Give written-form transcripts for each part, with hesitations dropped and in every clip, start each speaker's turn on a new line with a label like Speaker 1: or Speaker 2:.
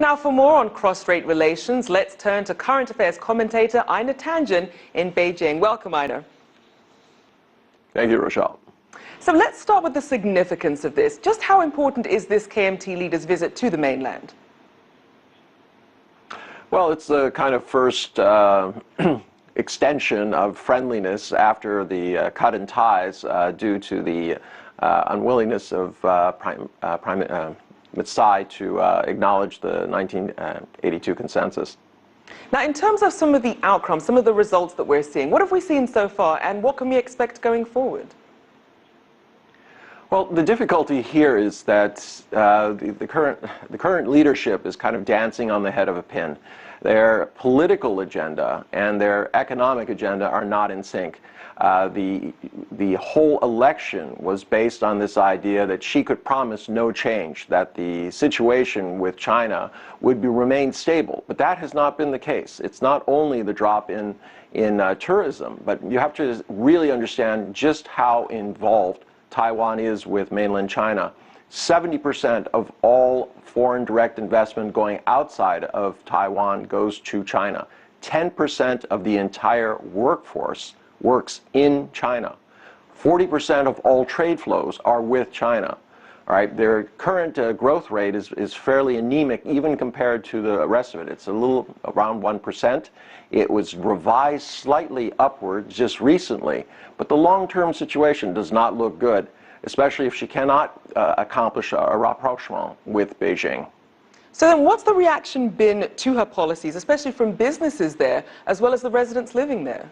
Speaker 1: Now, for more on cross-strait relations, let's turn to current affairs commentator Ina Tangen in Beijing. Welcome, Ina.
Speaker 2: Thank you, Rochelle.
Speaker 1: So let's start with the significance of this. Just how important is this KMT leader's visit to the mainland?
Speaker 2: Well, it's the kind of first extension of friendliness after the cut in ties due to the unwillingness of Prime Tsai to acknowledge the 1982 consensus.
Speaker 1: Now, in terms of some of the outcomes, some of the results that we're seeing, what have we seen so far, and what can we expect going forward?
Speaker 2: Well, the difficulty here is that the current leadership is kind of dancing on the head of a pin. Their political agenda and their economic agenda are not in sync. The whole election was based on this idea that she could promise no change, that the situation with China would remain stable. But that has not been the case. It's not only the drop in tourism, but you have to really understand just how involved Taiwan is with mainland China. 70% of all foreign direct investment going outside of Taiwan goes to China. 10% of the entire workforce works in China. 40% of all trade flows are with China. All right, their current growth rate is fairly anemic even compared to the rest of it. It's a little around 1%. It was revised slightly upward just recently, but the long-term situation does not look good, especially if she cannot accomplish a rapprochement with Beijing.
Speaker 1: So then what's the reaction been to her policies, especially from businesses there, as well as the residents living there?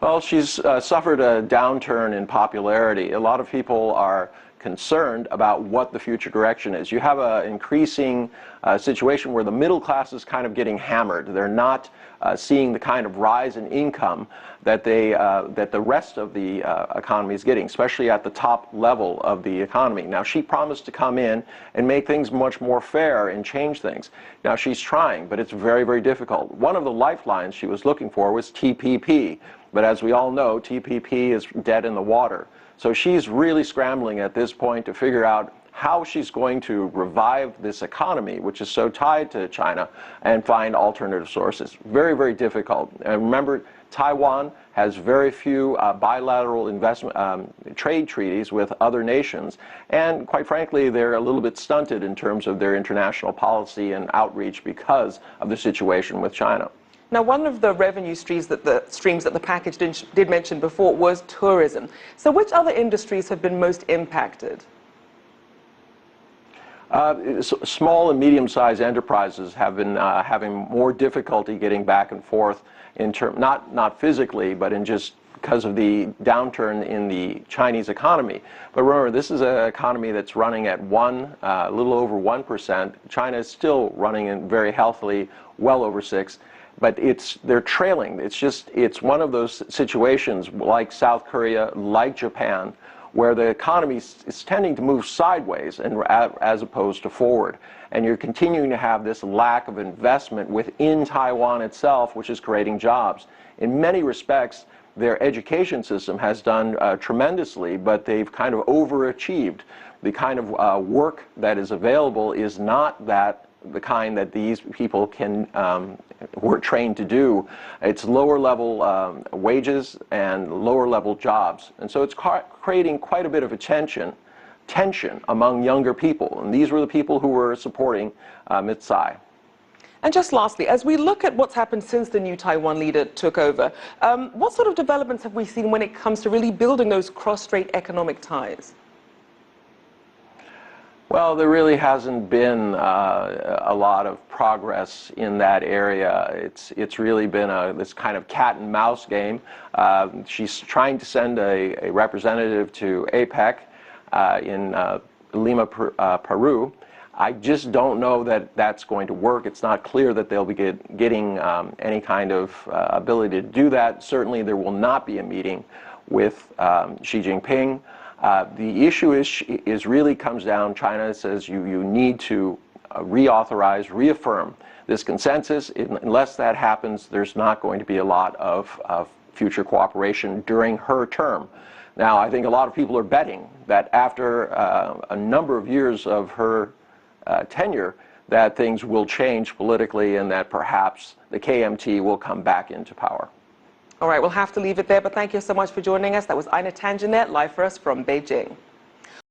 Speaker 2: Well, she's suffered a downturn in popularity. A lot of people are concerned about what the future direction is. You have an increasing situation where the middle class is kind of getting hammered. They're not seeing the kind of rise in income that that the rest of the economy is getting, especially at the top level of the economy. Now, she promised to come in and make things much more fair and change things. Now, she's trying, but it's very, very difficult. One of the lifelines she was looking for was TPP. But as we all know, TPP is dead in the water. So she's really scrambling at this point to figure out how she's going to revive this economy, which is so tied to China, and find alternative sources. Very, very difficult. And remember, Taiwan has very few bilateral trade treaties with other nations. And quite frankly, they're a little bit stunted in terms of their international policy and outreach because of the situation with China.
Speaker 1: Now, one of the revenue streams that the package did mention before was tourism. So which other industries have been most impacted?
Speaker 2: Small and medium-sized enterprises have been having more difficulty getting back and forth in not physically, but in just because of the downturn in the Chinese economy. But remember, this is an economy that's running at a little over 1%. China is still running in very healthily, well over 6%. But they're trailing. It's one of those situations like South Korea, like Japan, where the economy is tending to move sideways as opposed to forward. And you're continuing to have this lack of investment within Taiwan itself, which is creating jobs. In many respects, their education system has done tremendously, but they've kind of overachieved. The kind of work that is available is not the kind that these people were trained to do. It's lower level wages and lower level jobs. And so it's creating quite a bit of a tension among younger people. And these were the people who were supporting Ms. Tsai.
Speaker 1: And just lastly, as we look at what's happened since the new Taiwan leader took over, what sort of developments have we seen when it comes to really building those cross-strait economic ties?
Speaker 2: Well, there really hasn't been a lot of progress in that area. It's really been this kind of cat and mouse game. She's trying to send a representative to APEC in Lima, Peru. I just don't know that that's going to work. It's not clear that they'll be getting any kind of ability to do that. Certainly, there will not be a meeting with Xi Jinping. The issue really comes down, China says you need to reaffirm this consensus. Unless that happens, there's not going to be a lot of future cooperation during her term. Now, I think a lot of people are betting that after a number of years of her tenure, that things will change politically and that perhaps the KMT will come back into power.
Speaker 1: All right, we'll have to leave it there, but thank you so much for joining us. That was Ina Tanjanet, live for us from Beijing.